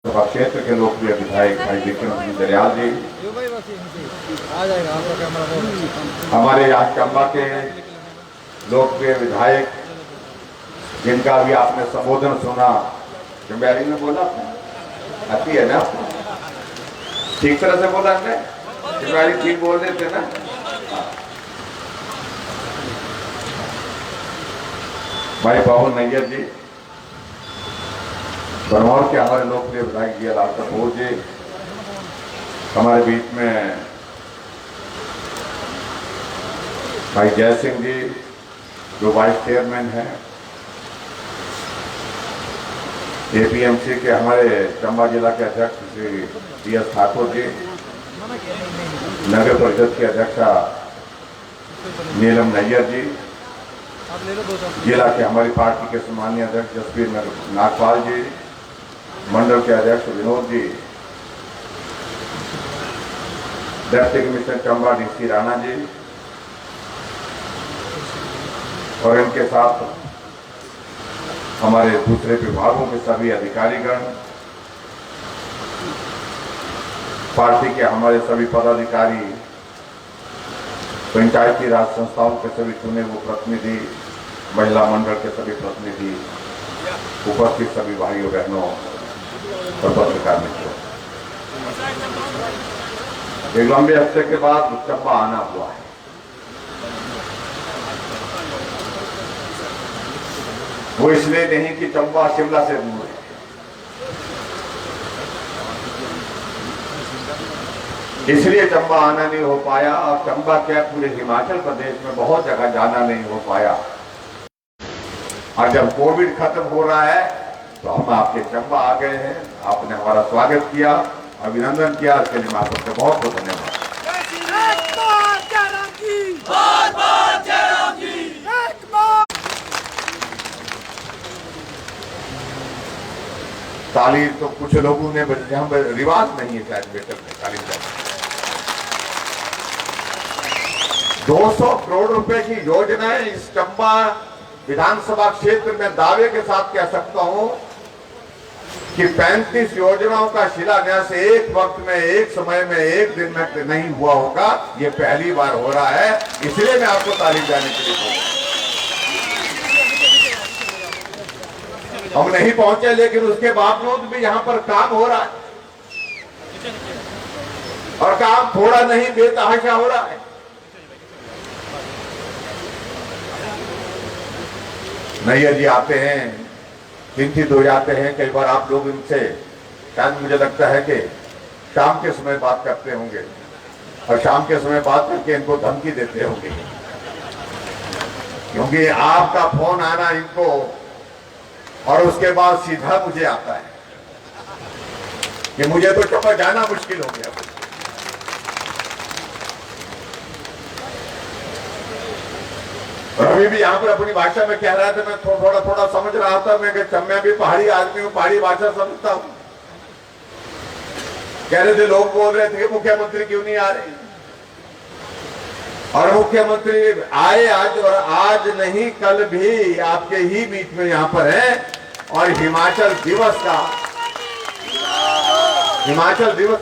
सभा क्षेत्र के लोकप्रिय विधायक भाई विक्रम सिंह दरियाल जी, हमारे यहाँ चंबा के लोकप्रिय विधायक जिनका भी आपने संबोधन सुना, चंबैरी में बोला आती है ना, ठीक तरह से बोला हमने, चंबैरी ठीक बोल देते ना। भाई पवन नैयर जी, बरमौर के हमारे लोकप्रिय विधायक जी लाल कपूर जी, हमारे बीच में भाई जय सिंह जी जो वाइस चेयरमैन हैं, एपीएमसी के हमारे चंबा जिला के अध्यक्ष श्री टी.एस. ठाकुर जी, नगर परिषद के अध्यक्षा नीलम नैयर जी, जिला के हमारी पार्टी के सम्मानीय अध्यक्ष जसवीर नागपाल जी, मंडल के अध्यक्ष Vinod ji, deputy commissioner Chamba DC. Rana ji और इनके साथ हमारे दूसरे विभागों के सभी अधिकारीगण, पार्टी के हमारे सभी पदाधिकारी, पंचायती राज संस्थाओं के सभी चुने हुए प्रतिनिधि, महिला मंडल के सभी प्रतिनिधि, उपस्थित सभी भाइयों बहनों और पत्रकार मित्रों, एक लंबे हफ्ते के बाद चंबा आना हुआ है। वो इसलिए नहीं कि चंबा शिमला से दूर है, इसलिए चंबा आना नहीं हो पाया। और चंबा क्या पूरे हिमाचल प्रदेश में बहुत जगह जाना नहीं हो पाया। और जब कोविड खत्म हो रहा है तो हम आपके चंबा आ गए हैं, आपने हमारा स्वागत किया, अभिनंदन किया, इसके लिए मैं आपको बहुत बहुत धन्यवाद। ताली तो कुछ लोगों ने, यहाँ रिवाज नहीं है शायद बेटर में ताली जाना। 200 करोड़ रुपए की योजनाएं इस चंबा विधानसभा क्षेत्र में दावे के साथ कह सकता हूं कि 35 योजनाओं का शिलान्यास एक वक्त में, एक समय में, एक दिन में नहीं हुआ होगा। ये पहली बार हो रहा है, इसलिए मैं आपको तारीफ देने के लिए बोल। हम नहीं पहुंचे, लेकिन उसके बावजूद भी यहां पर काम हो रहा है और काम थोड़ा नहीं बेतहाशा हो रहा है। नैयर जी आते हैं, चिंतित हो जाते हैं, कई बार आप लोग इनसे शायद मुझे लगता है कि शाम के समय बात करते होंगे और शाम के समय बात करके इनको धमकी देते होंगे, क्योंकि आपका फोन आना इनको और उसके बाद सीधा मुझे आता है कि मुझे तो चंबा जाना मुश्किल हो गया। अभी भी यहाँ पर अपनी भाषा में कह रहा था, मैं थोड़ा समझ रहा था, मैं मैं भी पहाड़ी आदमी हूँ, पहाड़ी भाषा समझता हूँ। कह रहे थे, लोग बोल रहे थे मुख्यमंत्री क्यों नहीं आ रहे, और मुख्यमंत्री आए आज, और आज नहीं कल भी आपके ही बीच में यहाँ पर है। और हिमाचल दिवस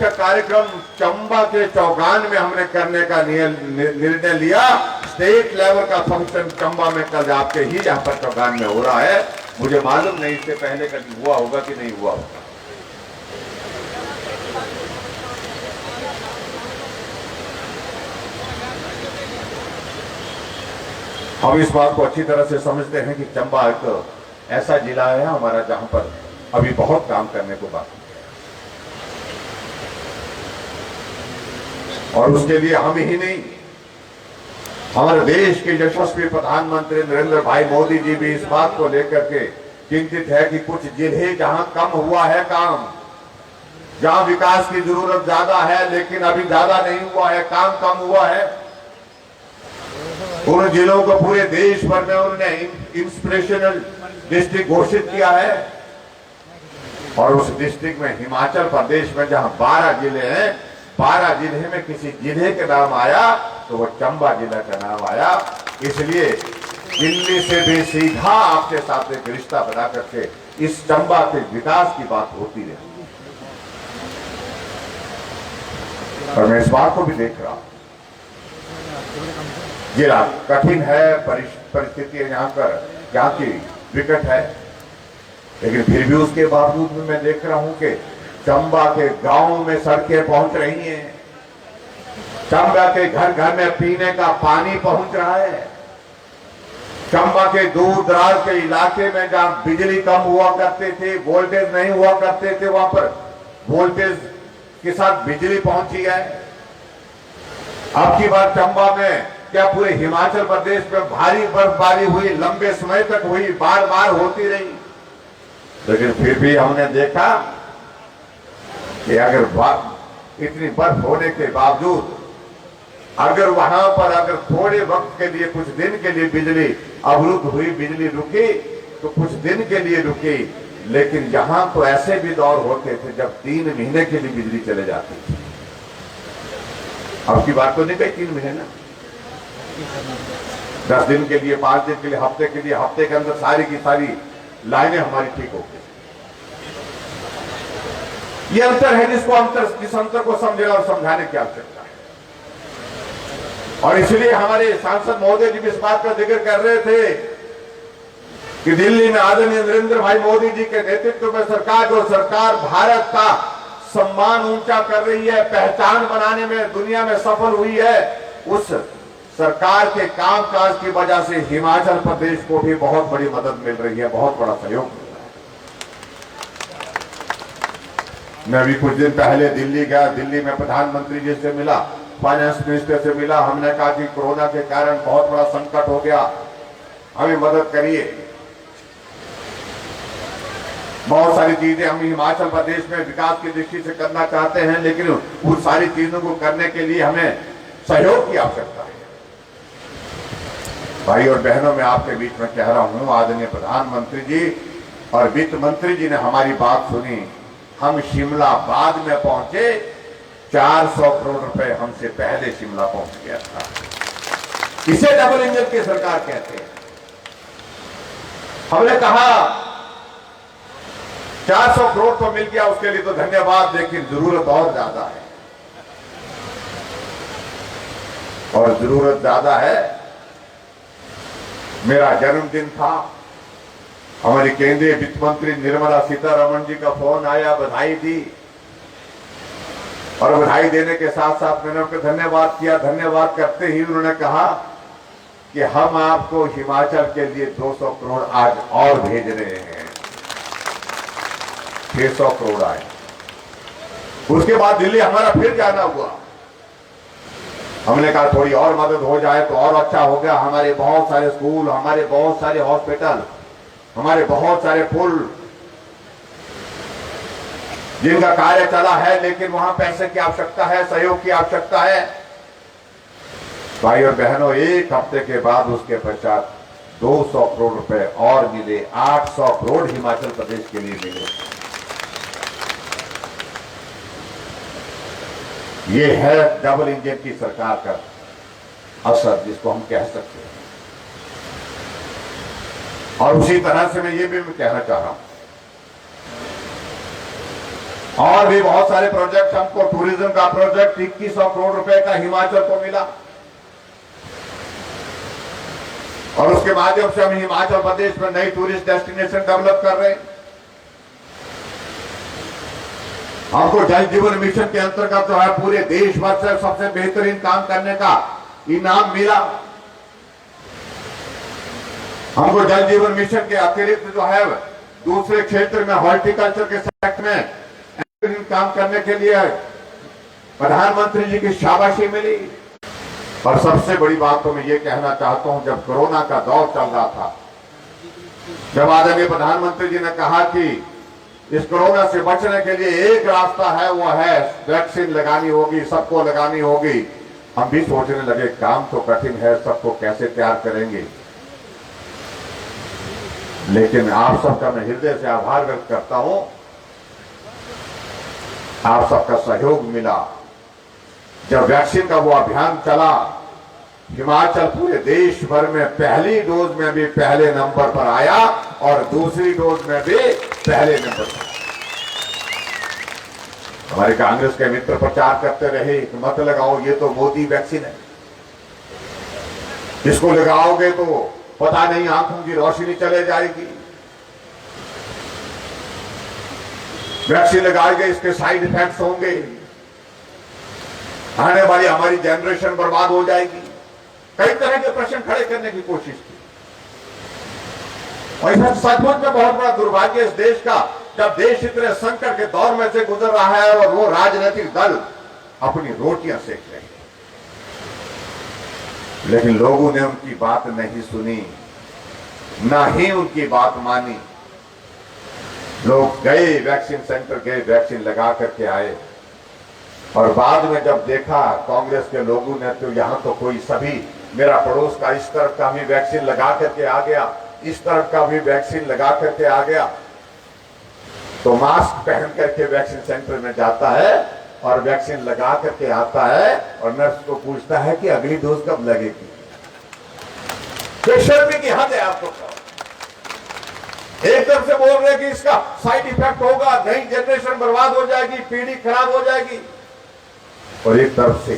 का कार्यक्रम चंबा के चौगान में हमने करने का निर्णय लिया। स्टेट लेवल का फंक्शन चंबा में कल आपके ही यहाँ पर चौगान में हो रहा है। मुझे मालूम नहीं इससे पहले कभी हुआ होगा कि नहीं हुआ होगा। हम इस बात को अच्छी तरह से समझते हैं कि चंबा एक ऐसा जिला है हमारा जहां पर अभी बहुत काम करने को बाकी है, और उसके लिए हम ही नहीं, हमारे देश के यशस्वी प्रधानमंत्री नरेंद्र भाई मोदी जी भी इस बात को लेकर के चिंतित है कि कुछ जिले जहां कम हुआ है काम, जहां विकास की जरूरत ज्यादा है लेकिन अभी ज्यादा नहीं हुआ है, काम कम हुआ है, उन जिलों को पूरे देश भर में उन्होंने इंस्पिरेशनल डिस्ट्रिक्ट घोषित किया है। और उस डिस्ट्रिक्ट में हिमाचल प्रदेश में जहां 12 जिले हैं, 12 जिले में किसी जिले के नाम आया तो वो चंबा जिला का नाम आया। इसलिए दिल्ली से भी सीधा आपके साथ एक रिश्ता बना करके इस चंबा के विकास की बात होती रही। और मैं इस बात को भी देख रहा हूं, ये कठिन है, परिस्थितियां यहाँ की विकट है, लेकिन फिर भी उसके बावजूद भी मैं देख रहा हूं कि चंबा के गांव में सड़कें पहुंच रही हैं, चंबा के घर घर में पीने का पानी पहुंच रहा है, चंबा के दूर दराज के इलाके में जहां बिजली कम हुआ करते थे, वोल्टेज नहीं हुआ करते थे, वहां पर वोल्टेज के साथ बिजली पहुंची है। अब की बार चंबा में क्या पूरे हिमाचल प्रदेश में भारी बर्फबारी हुई, लंबे समय तक हुई, बार बार होती रही, लेकिन फिर भी हमने देखा कि अगर इतनी बर्फ होने के बावजूद अगर वहां पर अगर थोड़े वक्त के लिए, कुछ दिन के लिए बिजली अवरुद्ध हुई, बिजली रुकी तो कुछ दिन के लिए रुकी, लेकिन यहां तो ऐसे भी दौर होते थे जब 3 महीने के लिए बिजली चले जाती थी। अब की बात तो नहीं कही 3 महीने ना, 10 दिन के लिए, 5 दिन के लिए, हफ्ते के लिए, हफ्ते के अंदर सारी की सारी लाइनें हमारी ठीक हो गई। ये अंतर है जिस अंतर को समझने और समझाने की आवश्यकता है। और इसलिए हमारे सांसद महोदय जी भी इस बात का जिक्र कर रहे थे कि दिल्ली में आदरणीय नरेंद्र भाई मोदी जी के नेतृत्व में सरकार भारत का सम्मान ऊंचा कर रही है, पहचान बनाने में दुनिया में सफल हुई है, उस सरकार के कामकाज की वजह से हिमाचल प्रदेश को भी बहुत बड़ी मदद मिल रही है, बहुत बड़ा सहयोग मिल रहा है। मैं भी कुछ दिन पहले दिल्ली गया, दिल्ली में प्रधानमंत्री जी से मिला, फाइनेंस मिनिस्टर से मिला, हमने कहा कि कोरोना के कारण बहुत बड़ा संकट हो गया, हमें मदद करिए। बहुत सारी चीजें हम हिमाचल प्रदेश में विकास की दृष्टि से करना चाहते हैं, लेकिन उन सारी चीजों को करने के लिए हमें सहयोग की आवश्यकता है। भाई और बहनों, मैं आपके बीच में कह रहा हूं, आदरणीय प्रधानमंत्री जी और वित्त मंत्री जी ने हमारी बात सुनी, हम शिमला बाद में पहुंचे, 400 करोड़ रुपए हमसे पहले शिमला पहुंच गया था। इसे डबल इंजन की सरकार कहते हैं। हमने कहा 400 करोड़ तो मिल गया, उसके लिए तो धन्यवाद, लेकिन जरूरत और ज्यादा है, और जरूरत ज्यादा है। मेरा जन्मदिन था, हमारी केंद्रीय वित्त मंत्री निर्मला सीतारमण जी का फोन आया, बधाई दी, और बधाई देने के साथ साथ मैंने उनको धन्यवाद किया। धन्यवाद करते ही उन्होंने कहा कि हम आपको हिमाचल के लिए 200 करोड़ आज और भेज रहे हैं। 600 करोड़ आए। उसके बाद दिल्ली हमारा फिर जाना हुआ, हमने कहा थोड़ी और मदद हो जाए तो और अच्छा हो गया। हमारे बहुत सारे स्कूल, हमारे बहुत सारे हॉस्पिटल, हमारे बहुत सारे पुल जिनका कार्य चला है, लेकिन वहां पैसे की आवश्यकता है, सहयोग की आवश्यकता है। भाई और बहनों, एक हफ्ते के बाद उसके पश्चात 200 करोड़ रुपए और मिले, 800 करोड़ हिमाचल प्रदेश के लिए मिले। ये है डबल इंजन की सरकार का असर, जिसको हम कह सकते हैं। और उसी तरह से मैं ये भी कहना चाह रहा हूं, और भी बहुत सारे प्रोजेक्ट, हमको टूरिज्म का प्रोजेक्ट 2100 करोड़ रुपए का हिमाचल को मिला, और उसके माध्यम से हम हिमाचल प्रदेश में नई टूरिस्ट डेस्टिनेशन डेवलप कर रहे हैं। हमको जल जीवन मिशन के अंतर्गत जो है पूरे देश भर से सबसे बेहतरीन काम करने का इनाम मिला। हमको जल जीवन मिशन के अतिरिक्त जो है दूसरे क्षेत्र में हॉर्टिकल्चर के सेक्टर में काम करने के लिए प्रधानमंत्री जी की शाबाशी मिली। और सबसे बड़ी बात तो मैं ये कहना चाहता हूं, जब कोरोना का दौर चल रहा था, जब आदरणीय प्रधानमंत्री जी ने कहा कि इस कोरोना से बचने के लिए एक रास्ता है, वो है वैक्सीन लगानी होगी, सबको लगानी होगी, हम भी सोचने लगे काम तो कठिन है, सबको कैसे तैयार करेंगे। लेकिन आप सबका मैं हृदय से आभार व्यक्त करता हूं, आप सबका सहयोग मिला। जब वैक्सीन का वो अभियान चला, हिमाचल पूरे देश भर में पहली डोज में भी पहले नंबर पर आया और दूसरी डोज में भी पहले नंबर पर। हमारे कांग्रेस के मित्र प्रचार करते रहे कि मत लगाओ, ये तो मोदी वैक्सीन है, इसको लगाओगे तो पता नहीं आंखों की रोशनी चले जाएगी, वैक्सीन लगाएंगे इसके साइड इफेक्ट्स होंगे, आने वाली हमारी जनरेशन बर्बाद हो जाएगी। कई तरह के प्रश्न खड़े करने की कोशिश की। और इस सचमुच में बहुत बड़ा दुर्भाग्य इस देश का, जब देश इतने संकट के दौर में से गुजर रहा है और वो राजनीतिक दल अपनी रोटियां सेक रहे हैं, लेकिन लोगों ने उनकी बात नहीं सुनी, ना ही उनकी बात मानी। लोग गए, वैक्सीन सेंटर गए, वैक्सीन लगा करके आए, और बाद में जब देखा कांग्रेस के लोगों ने, तो यहां तो कोई सभी, मेरा पड़ोस का इस तरफ का भी वैक्सीन लगा करके आ गया, इस तरफ का भी वैक्सीन लगा करके आ गया, तो मास्क पहन करके वैक्सीन सेंटर में जाता है और वैक्सीन लगा करके आता है, और नर्स को पूछता है कि अगली डोज कब लगेगी। शर्मी की हद है आपको। एक तरफ से बोल रहे कि इसका साइड इफेक्ट होगा, नई जनरेशन बर्बाद हो जाएगी, पीढ़ी खराब हो जाएगी, और एक तरफ से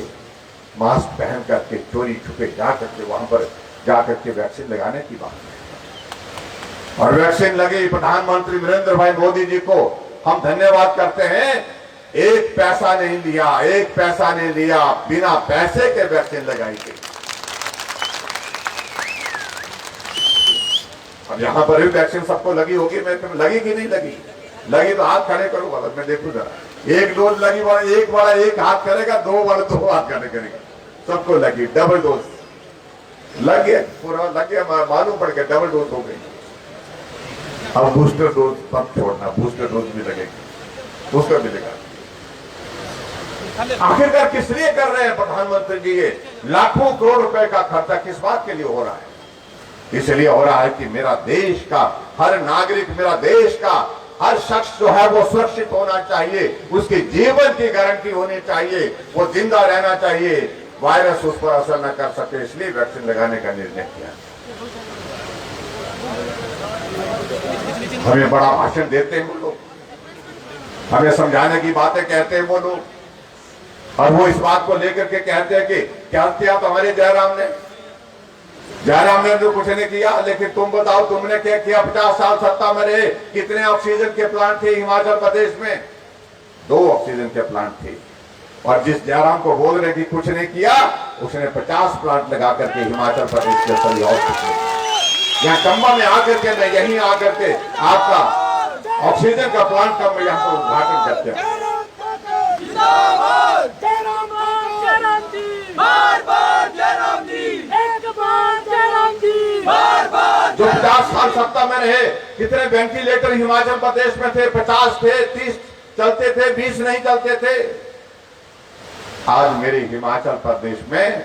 मास्क पहन करके चोरी छुपे जा करके वहां पर जाकर के वैक्सीन लगाने की बात है। और वैक्सीन लगी, प्रधानमंत्री नरेंद्र भाई मोदी जी को हम धन्यवाद करते हैं, एक पैसा नहीं लिया, एक पैसा नहीं लिया, बिना पैसे के वैक्सीन लगाई गई। अब यहां पर भी वैक्सीन सबको लगी होगी, मैं लगी कि नहीं लगी? लगी तो हाथ खड़े करो, वाला मैं देखू जरा, एक डोज लगी वाला एक हाथ करेगा, दो वाला दो हाथ खड़े करेगा, सबको लगी, डबल डोज लग गया, पूरा लग गया, मालूम पड़ गया डबल डोज हो गई। अब बूस्टर डोज तब छोड़ना, बूस्टर डोज भी लगेगी, बूस्टर मिलेगा। आखिरकार किस लिए कर रहे हैं प्रधानमंत्री जी ये लाखों करोड़ रुपए का खर्चा, किस बात के लिए हो रहा है? इसलिए हो रहा है कि मेरा देश का हर नागरिक, मेरा देश का हर शख्स जो है वो सुरक्षित होना चाहिए, उसके जीवन की गारंटी होनी चाहिए, वो जिंदा रहना चाहिए, वायरस उस पर असर न कर सके, इसलिए वैक्सीन लगाने का निर्णय किया। हमें बड़ा भाषण देते हैं वो लोग, हमें समझाने की बातें कहते हैं वो लोग, और वो इस बात को लेकर के कहते हैं कि क्या किया तुम्हारे जयराम ने तो कुछ नहीं किया, लेकिन तुम बताओ तुमने क्या किया? 50 साल सत्ता में रहे, कितने ऑक्सीजन के प्लांट थे हिमाचल प्रदेश में? 2 ऑक्सीजन के प्लांट थे, और जिस जयराम को बोल रहे कि कुछ नहीं किया, उसने 50 प्लांट लगा करके हिमाचल प्रदेश के सभी हॉस्पिटल, यहाँ चंबा में आकर के, मैं यहीं आकर के आपका ऑक्सीजन का प्लांट का मैं यहाँ पर उद्घाटन करते हैं। जो 50 साल सत्ता में रहे, कितने वेंटिलेटर हिमाचल प्रदेश में थे? 50 थे, 30 चलते थे, 20 नहीं चलते थे। आज मेरे हिमाचल प्रदेश में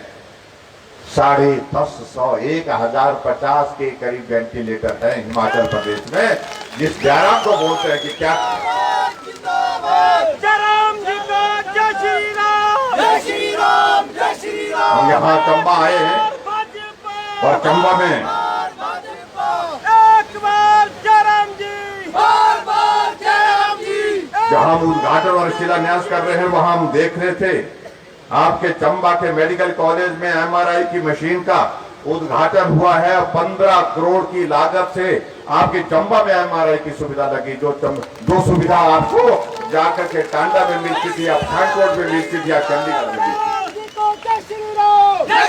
150 1050 के करीब वेंटिलेटर है हिमाचल प्रदेश में, जिस जयराम को बोलते हैं कि क्या हम यहाँ चंबा आए हैं, और चंबा में जहां हम उद्घाटन और शिलान्यास कर रहे हैं, वहां हम देख रहे थे आपके चंबा के मेडिकल कॉलेज में एमआरआई की मशीन का उद्घाटन हुआ है। 15 करोड़ की लागत से आपके चंबा में एमआरआई की सुविधा लगी, जो सुविधा आपको जाकर के टांडा में मिलती थी, या पठानकोट में मिलती थी, या चंडीगढ़ में मिलती थी। जय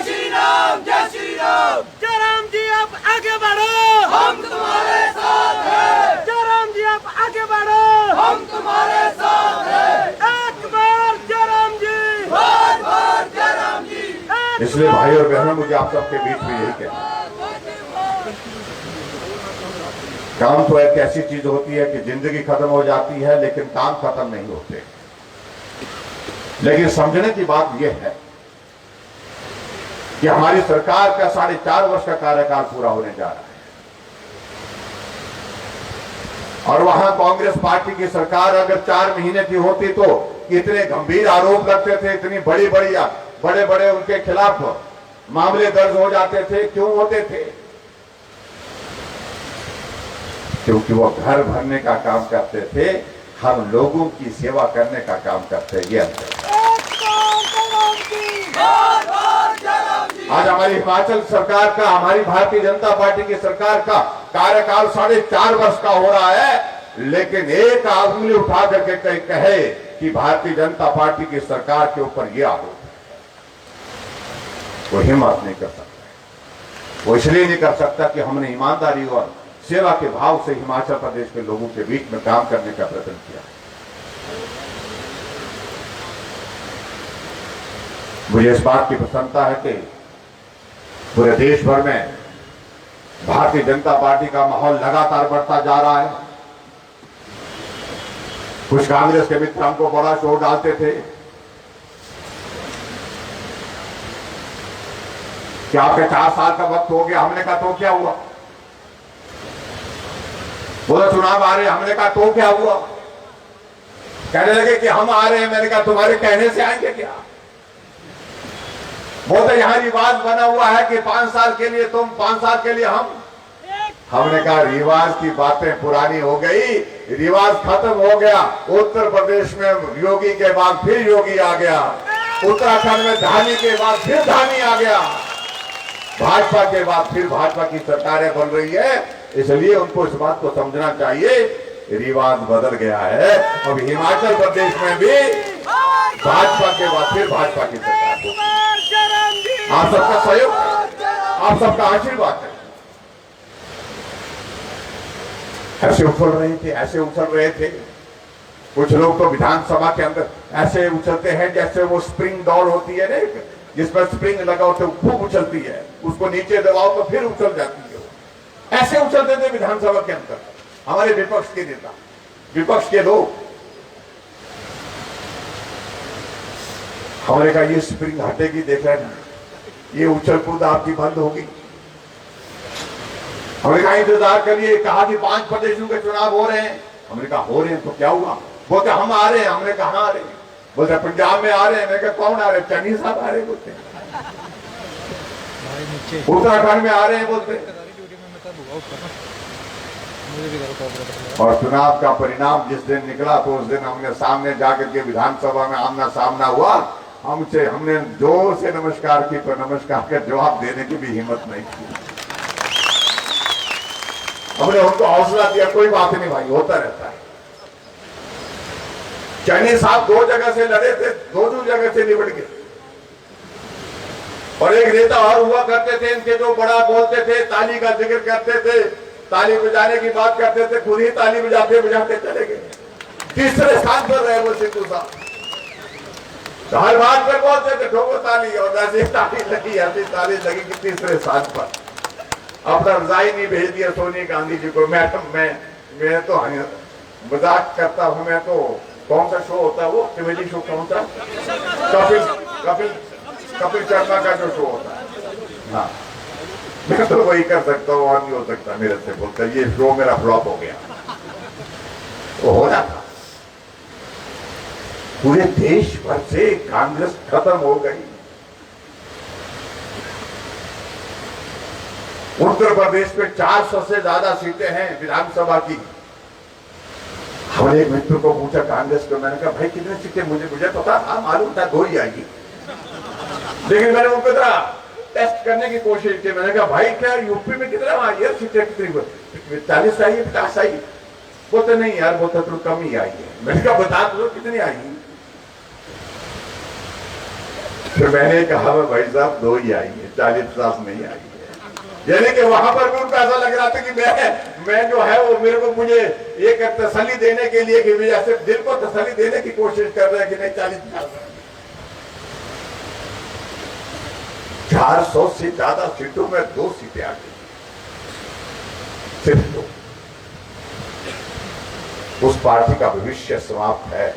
श्री राम, जय श्री राम। जयराम जी आप आगे बढ़ो, हम तुम्हारे साथ हैं। जयराम जी आप आगे बढ़ो, हम तुम्हारे साथ हैं। एक बार जयराम जी, बार बार जयराम जी। इसलिए भाई और बहनों, मुझे आप सबके बीच में यही कहना है, काम तो एक ऐसी चीज होती है कि जिंदगी खत्म हो जाती है, लेकिन काम खत्म नहीं होते। लेकिन समझने की बात यह है कि हमारी सरकार का 4.5 वर्ष का कार्यकाल पूरा होने जा रहा है, और वहां कांग्रेस पार्टी की सरकार अगर 4 महीने की होती तो इतने गंभीर आरोप लगते थे, इतनी बड़े बड़े उनके खिलाफ मामले दर्ज हो जाते थे। क्यों होते थे? क्योंकि वो घर भरने का काम करते थे, हम लोगों की सेवा करने का काम करते हैं। ये अंतर है। आज हमारी हिमाचल सरकार का, हमारी भारतीय जनता पार्टी की सरकार का कार्यकाल 4.5 वर्ष का हो रहा है, लेकिन एक आदमी उठा करके कहे कि भारतीय जनता पार्टी की सरकार के ऊपर यह आरोप है, वो हिम्मत नहीं कर सकता। वो इसलिए नहीं कर सकता कि हमने ईमानदारी और सेवा के भाव से हिमाचल प्रदेश के लोगों के बीच में काम करने का प्रयत्न किया। मुझे इस बात की प्रसन्नता है कि पूरे देश भर में भारतीय जनता पार्टी का माहौल लगातार बढ़ता जा रहा है। कुछ कांग्रेस के मित्र हमको बड़ा शोर डालते थे कि आपके 4 साल का वक्त हो गया। हमने कहा तो क्या हुआ? बोला चुनाव आ रहे। हमने कहा तो क्या हुआ? कहने लगे कि हम आ रहे हैं। मैंने कहा तुम्हारे कहने से आएंगे क्या? वो तो यहां रिवाज बना हुआ है कि 5 साल के लिए तुम, 5 साल के लिए हम। हमने कहा रिवाज की बातें पुरानी हो गई, रिवाज खत्म हो गया। उत्तर प्रदेश में योगी के बाद फिर योगी आ गया, उत्तराखंड में धानी के बाद फिर धानी आ गया, भाजपा के बाद फिर भाजपा की सरकारें बन रही है। इसलिए उनको इस बात को समझना चाहिए, रिवाज बदल गया है। अब हिमाचल प्रदेश में भी भाजपा के बाद फिर भाजपा की सरकार होगी। आप सबका सहयोग, आप सबका आशीर्वाद है। ऐसे उछल रहे थे, ऐसे उछल रहे थे। कुछ लोग तो विधानसभा के अंदर ऐसे उछलते हैं जैसे वो स्प्रिंग डॉल होती है ना, जिसमें स्प्रिंग लगा होता है, खूब उछलती है, उसको नीचे दबाओ तो फिर उछल जाती है। ऐसे उछलते थे विधानसभा के अंदर हमारे विपक्ष के नेता, विपक्ष के लोग। हमने कहा ये स्प्रिंग हटेगी, देख रहे ना, ये उछल कूद आपकी बंद होगी। हमने कहा इंतजार करिए। कहा कि 5 प्रदेशों के चुनाव हो रहे हैं। हमने कहा हो रहे हैं तो क्या हुआ? बोलते हम आ रहे हैं। हमने कहा आ रहे हैं। बोलते पंजाब में आ रहे हैं। मैं कहा कौन आ रहे? चन्नी साहब आ रहे हैं। बोलते उत्तराखंड में आ रहे हैं। बोलते और चुनाव का परिणाम जिस दिन निकला तो उस दिन हमने सामने जाकर के विधानसभा में आमना सामना हुआ। हमने जोर से नमस्कार की, पर नमस्कार का जवाब देने की भी हिम्मत नहीं की। हमने उनको हौसला दिया, कोई बात नहीं भाई, होता रहता है। चन्नी साहब 2 जगह से लड़े थे, 2 जगह से निबट गए। और एक नेता और हुआ करते थे इनके, जो बड़ा बोलते थे, ताली का जिक्र करते थे, ताली बजाने की बात करते थे, खुद ही ताली बजाते बजाते चले गए। 3रे स्थान पर रहे वो सिद्धू साहब। हर बात पर बोलते थे ठोको ताली, और ऐसी ताली लगी, ऐसी ताली लगी कि 3रे स्थान पर। अपना रिजाइन ही भेज दिया सोनिया गांधी जी को। मैं तो मजाक करता हूं। मैं तो कौन सा शो होता है वो टीवी शो, कौन सा? कपिल शर्मा का जो शो होता है, हाँ, मैं तो वही कर सकता हूँ और नहीं हो सकता मेरे से। बोलता ये शो मेरा फ्लॉप हो गया। वो होना था। पूरे देश भर से कांग्रेस खत्म हो गई। उत्तर प्रदेश में 400 से ज्यादा सीटें हैं विधानसभा की। हमने एक मित्र को पूछा कांग्रेस को, मैंने कहा भाई कितने सीटें? मुझे पता था, मालूम था 2 ही आएगी, लेकिन मैंने उनको जरा टेस्ट करने की कोशिश की। मैंने कहा भाई क्या यूपी में कितना आई है सीटें? कितनी? 40 आई है, 50 आई? बोलते नहीं यार, बोलते तो कम ही आई है। मैंने कहा बता दो कितनी आई? फिर मैंने कहा भाई साहब 2 ही आई है, 40-50 नहीं आई है। यानी कि वहां पर भी उनको ऐसा लग रहा था कि मैं जो है वो मुझे एक तसल्ली देने के लिए, कि ऐसे दिल को तसल्ली देने की कोशिश कर रहे हैं कि नहीं 40-50। 400 से ज्यादा सीटों में 2 सीटें आ गई, सिर्फ 2। उस पार्टी का भविष्य समाप्त है,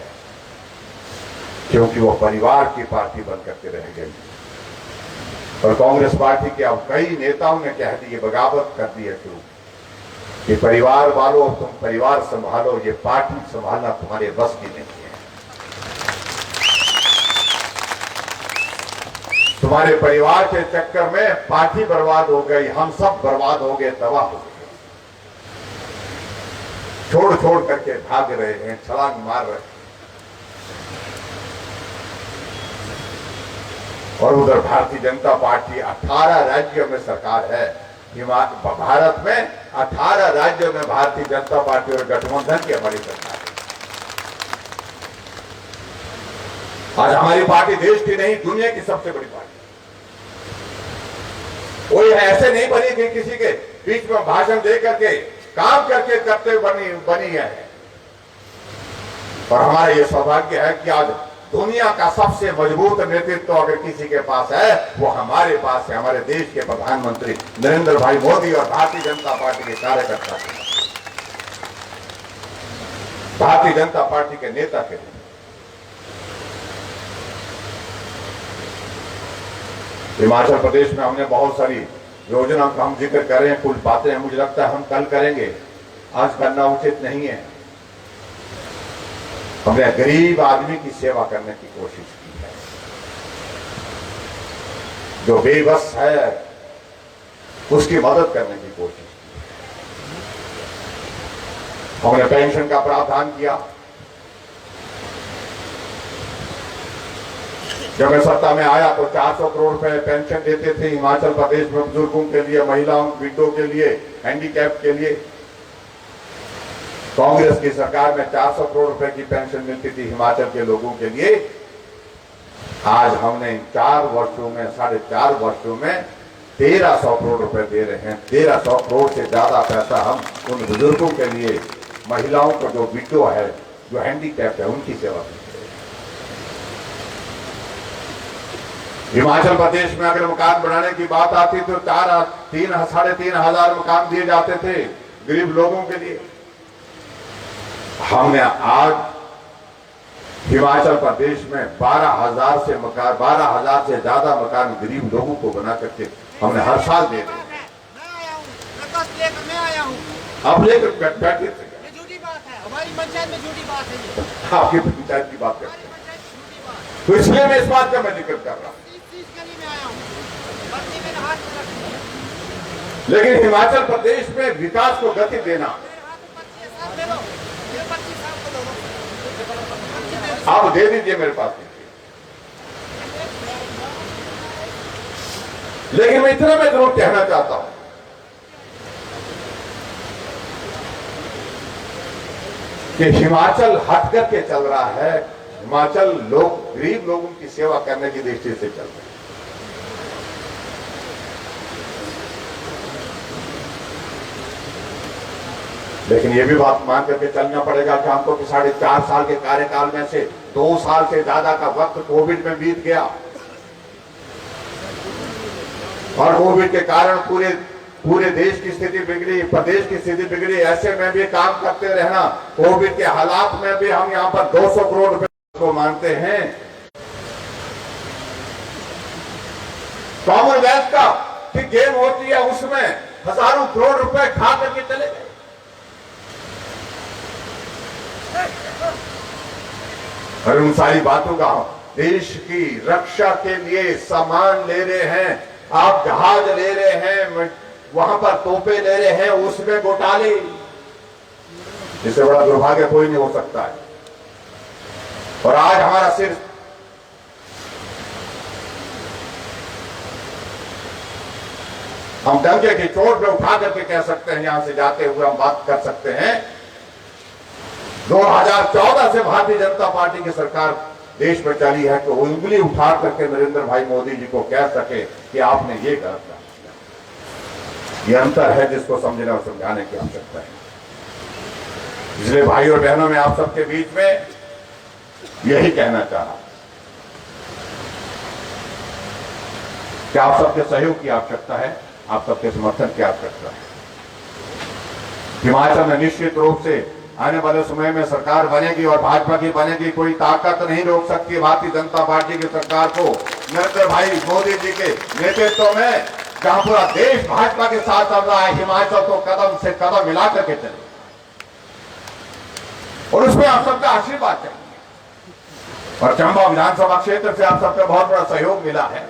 क्योंकि वो परिवार की पार्टी बन करके रह गई। और कांग्रेस पार्टी के अब कई नेताओं ने कह दिए, बगावत कर दी है शुरू कि परिवार वालों तुम परिवार संभालो, ये पार्टी संभालना तुम्हारे बस की नहीं है। तुम्हारे परिवार के चक्कर में पार्टी बर्बाद हो गई, हम सब बर्बाद हो गए, तबाह हो गए। छोड़ छोड़ करके भाग रहे हैं, छलांग मार रहे हैं। और उधर भारतीय जनता पार्टी 18 राज्यों में सरकार है। भारत में 18 राज्यों में भारतीय जनता पार्टी और गठबंधन की हमारी सरकार है। आज हमारी पार्टी देश की नहीं, दुनिया की सबसे बड़ी पार्टी। कोई ऐसे नहीं बनी कि किसी के बीच में भाषण दे करके काम करके करते बनी है। और हमारा यह सौभाग्य है कि आज दुनिया का सबसे मजबूत नेतृत्व अगर किसी के पास है वो हमारे पास है, हमारे देश के प्रधानमंत्री नरेंद्र भाई मोदी और भारतीय जनता पार्टी के कार्यकर्ता, भारतीय जनता पार्टी के नेता के लिए। हिमाचल प्रदेश में हमने बहुत सारी योजनाओं का हम जिक्र कर रहे हैं, कुछ बातें मुझे लगता है हम कल करेंगे, आज करना उचित नहीं है। हमने गरीब आदमी की सेवा करने की कोशिश की है, जो बेबस है उसकी मदद करने की कोशिश की है। हमने पेंशन का प्रावधान किया। जब मैं सत्ता में आया तो 400 करोड़ रुपए पेंशन देते थे हिमाचल प्रदेश में, बुजुर्गों के लिए, महिलाओं, विडो के लिए, हैंडीकैप के लिए। कांग्रेस की सरकार में 400 करोड़ रुपए की पेंशन मिलती थी हिमाचल के लोगों के लिए। आज हमने 4 वर्षों में, 4.5 वर्षों में 1300 करोड़ रुपए दे रहे हैं। 1300 करोड़ से ज्यादा पैसा हम उन बुजुर्गों के लिए, महिलाओं को जो विडो है, जो हैंडीकैप है, उनकी सेवा करते हैं। हिमाचल प्रदेश में अगर मकान बनाने की बात आती तो 3,500 मकान दिए जाते थे गरीब लोगों के लिए। हमने आज हिमाचल प्रदेश में 12,000 से ज्यादा मकान गरीब लोगों को बना करके हमने हर साल दे रहे हैं। मैं आया हूँ। अब लेकर बैठे थे, ये झूठी बात है, हमारी पंचायत में झूठी बात है ये। आपकी पंचायत की बात करते हैं, पंचायत में झूठी बात है। तो इसलिए मैं इस बात का मैं जिक्र कर रहा हूं। इस गली में आया हूँ, बत्ती में हाथ में रख दिया। लेकिन हिमाचल प्रदेश में विकास को गति देना, मेरे हाथ में 25 साल दे दो, ये 25 साल को दो। आप दे दीजिए मेरे पास। लेकिन मैं इतना मैं जरूर कहना चाहता हूं कि हिमाचल हट करके चल रहा है। हिमाचल लोग, गरीब लोगों की सेवा करने की दृष्टि से चल रहे हैं। लेकिन यह भी बात मान करके चलना पड़ेगा कि हमको 4.5 साल के कार्यकाल में से 2 साल से ज्यादा का वक्त कोविड में बीत गया, और कोविड के कारण पूरे देश की स्थिति बिगड़ी, प्रदेश की स्थिति बिगड़ी। ऐसे में भी काम करते रहना, कोविड के हालात में भी हम यहाँ पर 200 करोड़ रुपए को मानते हैं। कॉमनवेल्थ का की गेम होती है, उसमें हजारों करोड़ रुपए खा करके चले गए। और उन सारी बातों का देश की रक्षा के लिए सामान ले रहे हैं, आप जहाज ले रहे हैं, वहां पर तोपे ले रहे हैं, उसमें घोटाले। इससे बड़ा दुर्भाग्य कोई नहीं हो सकता है। और आज हमारा सिर हम डंके की चोट पे उठा करके कह सकते हैं, यहां से जाते हुए हम बात कर सकते हैं, 2014 से भारतीय जनता पार्टी की सरकार देश में चली है कि उंगली उठा करके नरेंद्र भाई मोदी जी को कह सके कि आपने ये गलत किया। ये अंतर है जिसको समझने और समझाने की आवश्यकता है। इसलिए भाई और बहनों में आप सबके बीच में यही कहना चाहा कि आप सबके सहयोग की आवश्यकता है, आप सबके समर्थन की आवश्यकता है। हिमाचल में निश्चित रूप से आने वाले समय में सरकार बनेगी और भाजपा की बनेगी। कोई ताकत नहीं रोक सकती भारतीय जनता पार्टी की सरकार को। नरेंद्र भाई मोदी जी के नेतृत्व में जहां पूरा देश भाजपा के साथ चल रहा है, हिमाचल तो कदम से कदम मिला करके चले, और उसमें आप सबका आशीर्वाद चाहिए। और चंबा विधानसभा क्षेत्र से आप सबका बहुत बड़ा सहयोग मिला है,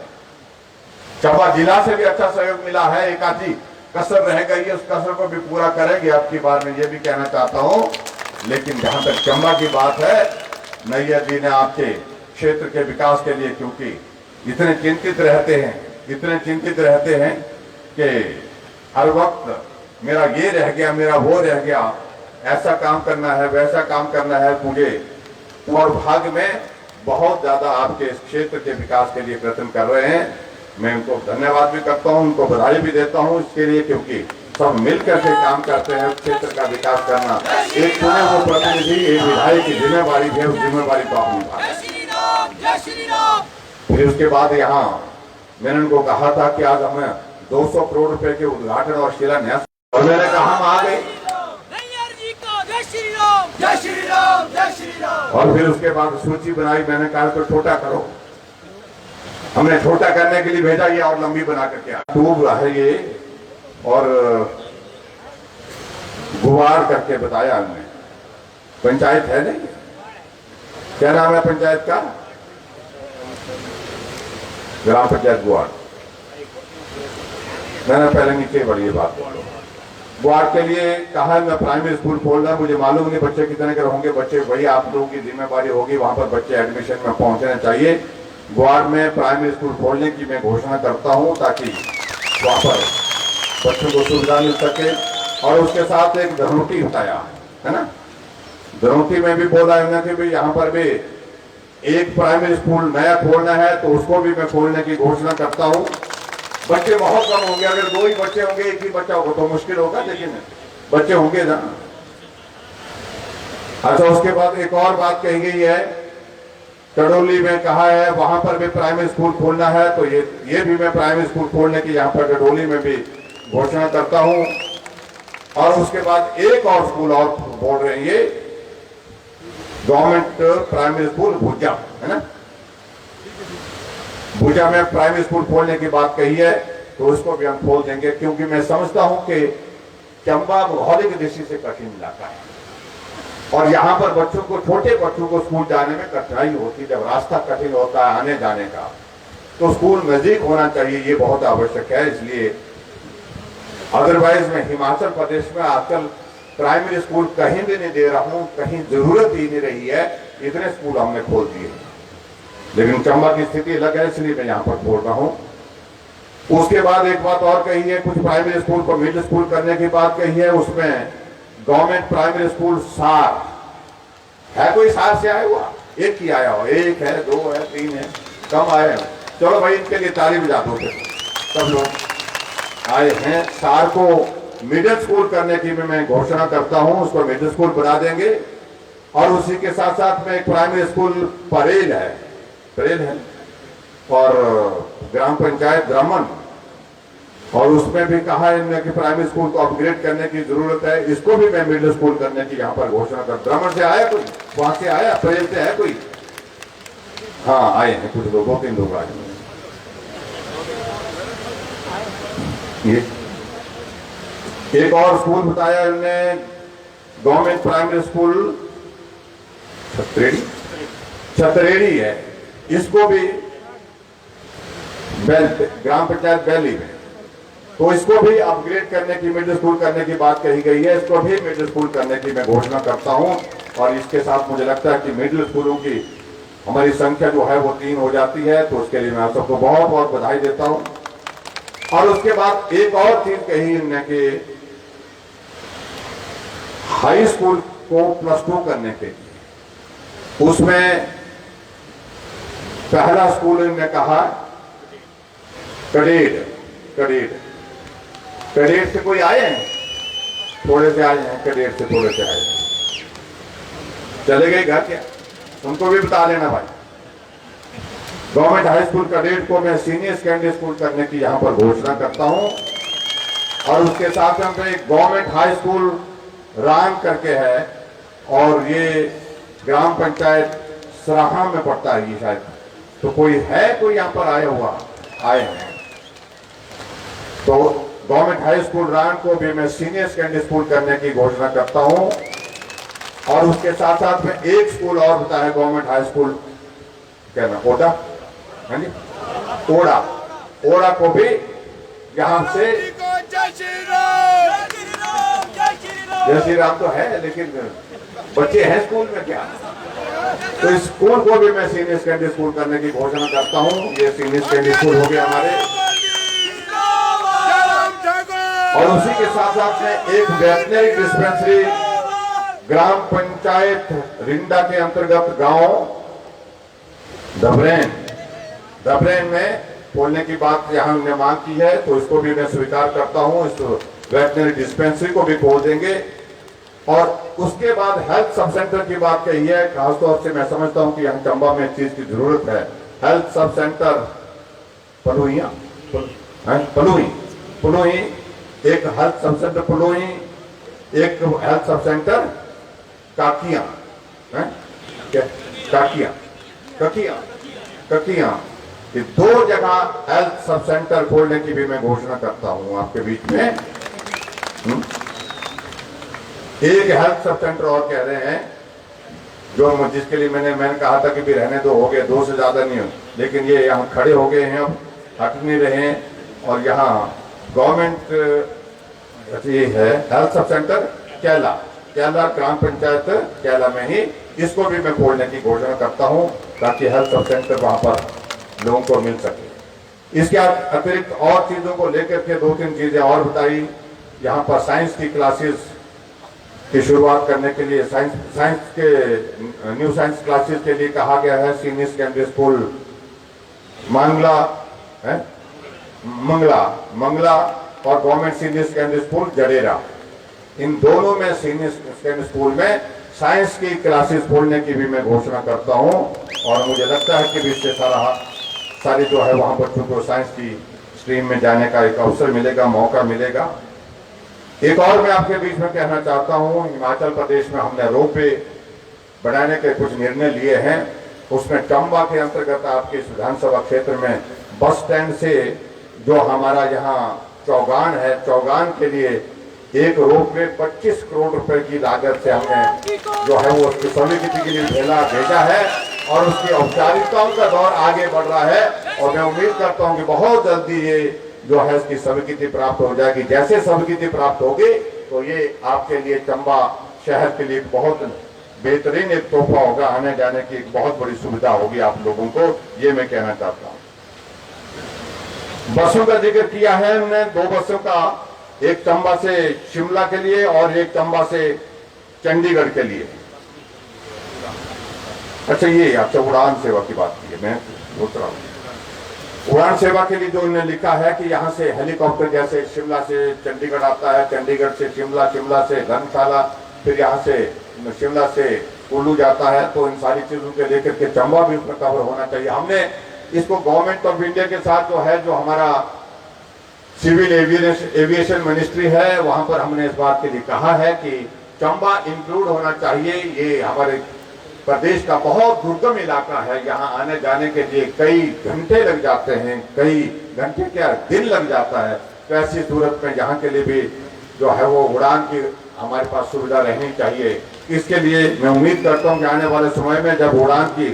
चंबा जिला से भी अच्छा सहयोग मिला है। एक आधी कसर रह गई है, उस कसर को भी पूरा करेंगे आपकी बार में, ये भी कहना चाहता हूँ। लेकिन जहां तक चंबा की बात है, नैयर जी ने आपके क्षेत्र के विकास के लिए, क्योंकि इतने चिंतित रहते हैं कि हर वक्त मेरा ये रह गया, मेरा वो रह गया, ऐसा काम करना है, वैसा काम करना है मुझे, और भाग में बहुत ज्यादा आपके इस क्षेत्र के विकास के लिए प्रयत्न कर रहे हैं। मैं उनको धन्यवाद भी करता हूं, उनको बधाई भी देता हूं इसके लिए, क्योंकि सब मिलकर के काम करते हैं क्षेत्र का विकास करना। एक चुने हुए प्रतिनिधि, एक विधायक की जिम्मेवारी है, उस जिम्मेवारी को आप निभाएं। फिर उसके बाद यहाँ मैंने उनको कहा था कि आज हमें 200 करोड़ रुपए के उद्घाटन और शिलान्यास, और मैंने कहा हम आ गए। और फिर उसके बाद सूची बनाई, मैंने कहा तो छोटा करो। हमने छोटा करने के लिए भेजा, ये और लंबी बना करके ट्यूब है ये, और गुवार करके बताया हमने। पंचायत है नहीं, क्या नाम है पंचायत का? ग्राम पंचायत गुवार। मैंने पहले नीचे बढ़ी बात बोलो। गुवार के लिए कहा है, मैं प्राइमरी स्कूल खोलना, मुझे मालूम नहीं बच्चे कितने के होंगे, बच्चे वही आप लोगों की जिम्मेवारी होगी, वहां पर बच्चे एडमिशन में पहुंचने चाहिए। गुवार में प्राइमरी स्कूल खोलने की मैं घोषणा करता हूं, ताकि वहां पर बच्चों को सुविधा मिल सके। और उसके साथ एक धनोटी बताया है ना, धनोटी में भी बोला है कि भाई यहाँ पर भी एक प्राइमरी स्कूल नया खोलना है, तो उसको भी मैं खोलने की घोषणा करता हूँ। बच्चे बहुत कम होंगे, अगर 2 ही बच्चे होंगे, एक ही बच्चा होगा तो मुश्किल होगा, लेकिन बच्चे होंगे ना। अच्छा, उसके बाद एक और बात कही गई है, टडोली में कहा है वहां पर भी प्राइमरी स्कूल खोलना है, तो ये भी मैं प्राइमरी स्कूल खोलने की यहाँ पर टडोली में भी घोषणा करता हूँ। और उसके बाद एक और स्कूल और बोल रहे हैं, ये गवर्नमेंट प्राइमरी स्कूल भुजा है ना, भुजा में प्राइमरी स्कूल खोलने की बात कही है, तो उसको भी हम खोल देंगे, क्योंकि मैं समझता हूं कि चंबा भौगोलिक दृष्टि से कठिन इलाका है, और यहाँ पर बच्चों को, छोटे बच्चों को स्कूल जाने में कठिनाई होती है। जब रास्ता कठिन होता है आने जाने का, तो स्कूल नजदीक होना चाहिए, ये बहुत आवश्यक है। इसलिए अदरवाइज मैं हिमाचल प्रदेश में आजकल प्राइमरी स्कूल कहीं भी नहीं दे रहा हूं, कहीं जरूरत ही नहीं रही है, इतने स्कूल हमने खोल दिए। लेकिन चंबा की स्थिति अलग है, इसलिए मैं यहाँ पर बोल रहा हूँ। उसके बाद एक बात और कही है, कुछ प्राइमरी स्कूल को मिडिल स्कूल करने की बात कही है। उसमें गवर्नमेंट प्राइमरी स्कूल सार है, कोई सार से आया हुआ? एक ही आया हो, 1 है, 2 है, 3 है, कम आए हैं। चलो भाई, इनके लिए ताली बजा दो, सब लोग आए हैं। सार को मिडिल स्कूल करने की मैं घोषणा करता हूं, उसको मिडिल स्कूल बना देंगे। और उसी के साथ साथ में एक प्राइमरी स्कूल परेल है और ग्राम पंचायत ब्राह्मण, और उसमें भी कहा है कि प्राइमरी स्कूल को अपग्रेड करने की जरूरत है, इसको भी मैं मिडिल स्कूल करने की यहाँ पर घोषणा कर। ब्राह्मण से आया कोई, वहां से आया, परेल से है कोई? हाँ आए हैं कुछ लोग, 2-3 लोग आए हैं। ये एक और स्कूल बताया इन्होंने, गवर्नमेंट प्राइमरी स्कूल छतरेड़ी है, इसको भी ग्राम पंचायत बैली में, तो इसको भी अपग्रेड करने की, मिडिल स्कूल करने की बात कही गई है। इसको भी मिडिल स्कूल करने की मैं घोषणा करता हूं। और इसके साथ मुझे लगता है कि मिडिल स्कूलों की हमारी संख्या जो है वो 3 हो जाती है, तो उसके लिए मैं आप सबको बहुत बहुत बधाई देता हूं। और उसके बाद एक और चीज कही इन्होंने कि हाई स्कूल को +2 करने के लिए, उसमें पहला स्कूल इन्होंने कहा कडेट से कोई आए हैं? थोड़े से आए हैं, कडेट से थोड़े से आए, चले गए घर क्या? उनको भी बता लेना भाई। गवर्नमेंट हाई स्कूल कडेट को मैं सीनियर सेकेंडरी स्कूल करने की यहाँ पर घोषणा करता हूँ। और उसके साथ में एक गवर्नमेंट हाई स्कूल राम करके है, और ये ग्राम पंचायत सराहा में पड़ता है ये शायद, तो कोई है, कोई यहाँ पर आया हुआ? आए हैं। तो गवर्नमेंट हाई स्कूल राम को भी मैं सीनियर सेकेंडरी स्कूल करने की घोषणा करता हूँ। और उसके साथ साथ में एक स्कूल और होता है गवर्नमेंट हाई स्कूल, क्या नाम, ओडा, हाँ जी, ओडा को भी यहाँ से जय श्री राम तो है, लेकिन बच्चे हैं स्कूल में क्या? तो इस स्कूल को भी मैं सीनियर सेकेंडरी स्कूल करने की घोषणा करता हूँ। ये सीनियर सेकेंडरी स्कूल हो गया हमारे, और उसी के साथ साथ में एक वेटनरी डिस्पेंसरी ग्राम पंचायत रिंडा के अंतर्गत गांव दबरेन में खोलने की बात यहाँ हमने मांग की है, तो इसको भी मैं स्वीकार करता हूँ। इस वेटनरी डिस्पेंसरी को भी खोल देंगे। और उसके बाद हेल्थ सब सेंटर की बात कही है। खासतौर से मैं समझता हूँ कि यहाँ चंबा में इस चीज की जरूरत है। हेल्थ सब सेंटर पलुई, एक हेल्थ सब सेंटर पलुई, एक हेल्थ सब सेंटर काकिया, ये दो जगह हेल्थ सब सेंटर खोलने की भी मैं घोषणा करता हूं आपके बीच में। एक हेल्थ सब सेंटर और कह रहे हैं, जो जिसके लिए मैंने कहा था कि भी रहने दो, हो गए, 2 से ज्यादा नहीं हो, लेकिन ये यहाँ खड़े हो गए हैं, अब हट नहीं रहे हैं। और यहाँ गवर्नमेंट ये है हेल्थ सब सेंटर कैला ग्राम पंचायत कैला में ही, इसको भी मैं खोलने की घोषणा करता हूं, ताकि हेल्थ सब सेंटर वहां पर लोगों को मिल सके। इसके अतिरिक्त और चीजों को लेकर के 2-3 चीजें और बताई। यहाँ पर साइंस की क्लासेस की शुरुआत करने के लिए साइंस के न्यू साइंस क्लासेस के लिए कहा गया है। सीनियर सेकेंडरी स्कूल मंगला और government senior secondary school Jadera, इन दोनों में सीनियर सेकेंडरी स्कूल में साइंस की क्लासेस खोलने की भी मैं घोषणा करता हूं। और मुझे लगता है कि इससे सारे जो है वहां बच्चों को साइंस की स्ट्रीम में जाने का एक अवसर मिलेगा, मौका मिलेगा। एक और मैं आपके बीच में कहना चाहता हूं, हिमाचल प्रदेश में हमने रोपवे बनाने के कुछ निर्णय लिए हैं। उसमें चंबा के अंतर्गत आपके विधानसभा क्षेत्र में बस स्टैंड से जो हमारा यहाँ चौगान है, चौगान के लिए एक रोपवे 25 करोड़ रुपए की लागत से हमने जो है वो उसकी स्वीकृति के लिए भेजा है, और उसकी औपचारिकताओं का दौर आगे बढ़ रहा है। और मैं उम्मीद करता हूं कि बहुत जल्दी ये जो है इसकी स्वीकृति प्राप्त हो जाएगी। जैसे स्वीकृति प्राप्त होगी तो ये आपके लिए चंबा शहर के लिए बहुत बेहतरीन एक तोहफा होगा, आने जाने की एक बहुत बड़ी सुविधा होगी आप लोगों को, ये मैं कहना चाहता हूं। बसों का जिक्र किया है हमने, 2 बसों का, एक चंबा से शिमला के लिए और एक चंबा से चंडीगढ़ के लिए। अच्छा, ये आपसे उड़ान सेवा की बात की है, मैं सोच रहा हूं उड़ान सेवा के लिए जो इन्होंने लिखा है कि यहाँ से हेलीकॉप्टर जैसे शिमला से चंडीगढ़ आता है, चंडीगढ़ से शिमला, शिमला से धर्मशाला, फिर यहाँ से शिमला से कुल्लू जाता है, तो इन सारी चीजों के लेकर के चंबा भी उसमें कवर होना चाहिए। हमने इसको गवर्नमेंट ऑफ इंडिया के साथ जो हमारा सिविल एविएशन मिनिस्ट्री है, वहां पर हमने इस बात के लिए कहा है कि चंबा इंक्लूड होना चाहिए। ये हमारे प्रदेश का बहुत दुर्गम इलाका है, यहाँ आने जाने के लिए कई घंटे लग जाते हैं, कई घंटे क्या दिन लग जाता है। तो ऐसी सूरत में यहाँ के लिए भी जो है वो उड़ान की हमारे पास सुविधा रहनी चाहिए। इसके लिए मैं उम्मीद करता हूँ कि आने वाले समय में जब उड़ान की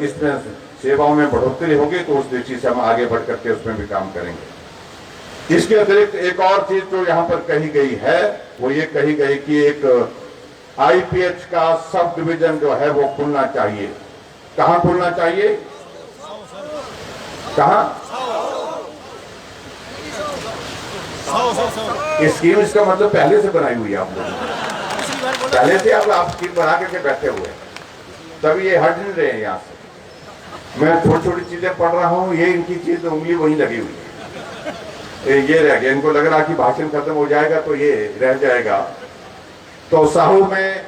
इसमें सेवाओं में बढ़ोतरी होगी तो उस दृष्टि से हम आगे बढ़ करके उसमें भी काम करेंगे। इसके अतिरिक्त एक और चीज जो यहाँ पर कही गई है वो ये कही गई कि एक आईपीएच का सब डिवीजन जो है वो खुलना चाहिए। कहाँ खुलना चाहिए? कहाँ? स्कीम इसका मतलब पहले से बनाई हुई है आप लोगों, पहले से आप स्कीम बना करके बैठे हुए, तभी ये हट नहीं रहे हैं यहाँ से। मैं छोटी छोटी चीजें पढ़ रहा हूँ, ये इनकी चीज उंगली वहीं लगी हुई है, ये रह गया। इनको लग रहा कि भाषण खत्म हो जाएगा तो ये रह जाएगा। तो साहू में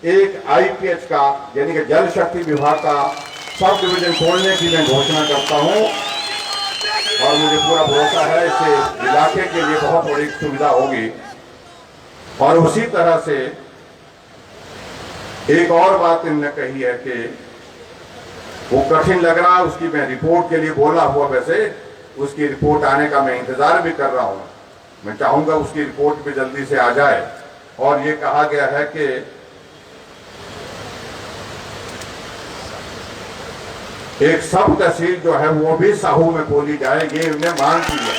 एक आईपीएच का यानी कि जल शक्ति विभाग का सब डिवीजन खोलने की मैं घोषणा करता हूँ, और मुझे पूरा भरोसा है इससे इलाके के लिए बहुत बड़ी सुविधा होगी। और उसी तरह से एक और बात इन्होंने कही है कि वो कठिन लग रहा है, उसकी मैं रिपोर्ट के लिए बोला हुआ, वैसे उसकी रिपोर्ट आने का मैं इंतजार भी कर रहा हूं। मैं चाहूंगा उसकी रिपोर्ट भी जल्दी से आ जाए। और ये कहा गया है कि एक सब तहसील जो है वो भी साहू में खोली जाए, ये उन्हें मांग की है।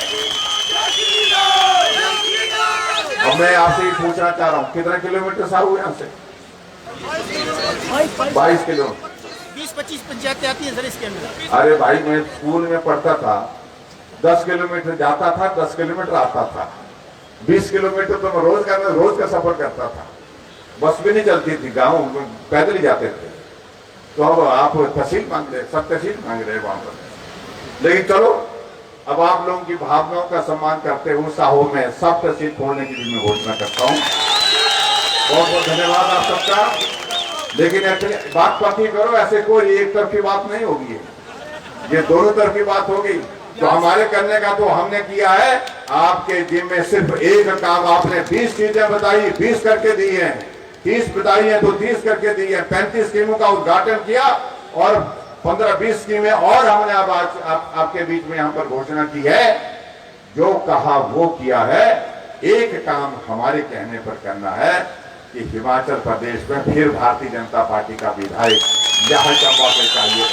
अब अब मैं आपसे ही पूछना चाह रहा हूँ, कितना किलोमीटर साहब यहाँ से? 22 किलोमीटर। 20-25 पंचायतें आती हैं सर इसके अंदर। अरे भाई, मैं स्कूल में पढ़ता था, 10 किलोमीटर जाता था, 10 किलोमीटर आता था। 20 किलोमीटर तो मैं रोज का सफर करता था। बस भी नहीं चलती थी, गांव में पैदल ही जाते थे। तो अब आप तहसील मांग रहे, सब तहसील मांग रहे वहां पर। लेकिन चलो, अब आप लोगों की भावनाओं का सम्मान करते हुए साहो में सब तहसील खोलने की भी मैं घोषणा करता हूँ। बहुत बहुत धन्यवाद आप सबका। लेकिन ऐसे बात पक्की करो, ऐसे कोई एक तरफी बात नहीं होगी, ये दोनों तरफी बात होगी। तो हमारे करने का तो हमने किया है, आपके जिम में सिर्फ एक काम, आपने 20 चीजें बताई, 20 करके दी है, 30 बताई है तो 30 करके दी है, 35 स्कीमों का उद्घाटन किया और 15-20 स्कीमें और हमने अब आज आपके बीच में यहाँ पर घोषणा की है। जो कहा वो किया है। एक काम हमारे कहने पर करना है कि हिमाचल प्रदेश में फिर भारतीय जनता पार्टी का विधायक यहाँ चंबा के चाहिए।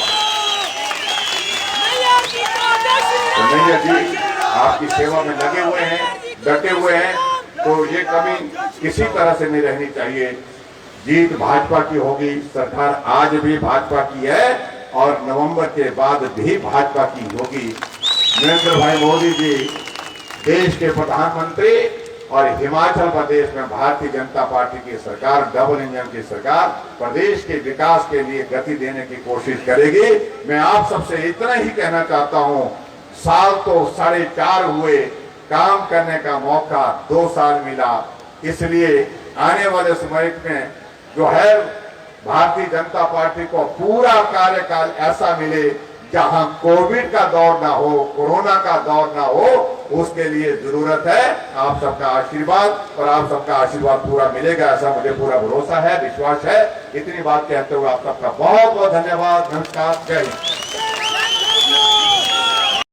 तो नैयर जी आपकी सेवा में लगे हुए हैं, डटे हुए हैं, तो ये कमी किसी तरह से नहीं रहनी चाहिए। जीत भाजपा की होगी, सरकार आज भी भाजपा की है और नवंबर के बाद भी भाजपा की होगी। नरेंद्र भाई मोदी जी देश के प्रधानमंत्री और हिमाचल प्रदेश में भारतीय जनता पार्टी की सरकार, डबल इंजन की सरकार, प्रदेश के विकास के लिए गति देने की कोशिश करेगी। मैं आप सबसे इतना ही कहना चाहता हूं, साल तो 4.5 हुए, काम करने का मौका 2 साल मिला। इसलिए आने वाले समय में जो है भारतीय जनता पार्टी को पूरा कार्यकाल ऐसा मिले जहां कोविड का दौर ना हो, कोरोना का दौर ना हो। उसके लिए जरूरत है आप सबका आशीर्वाद, और आप सबका आशीर्वाद पूरा मिलेगा ऐसा मुझे पूरा भरोसा है, विश्वास है। इतनी बात कहते हुए आप सबका बहुत बहुत धन्यवाद। नमस्कार, जय हिंद।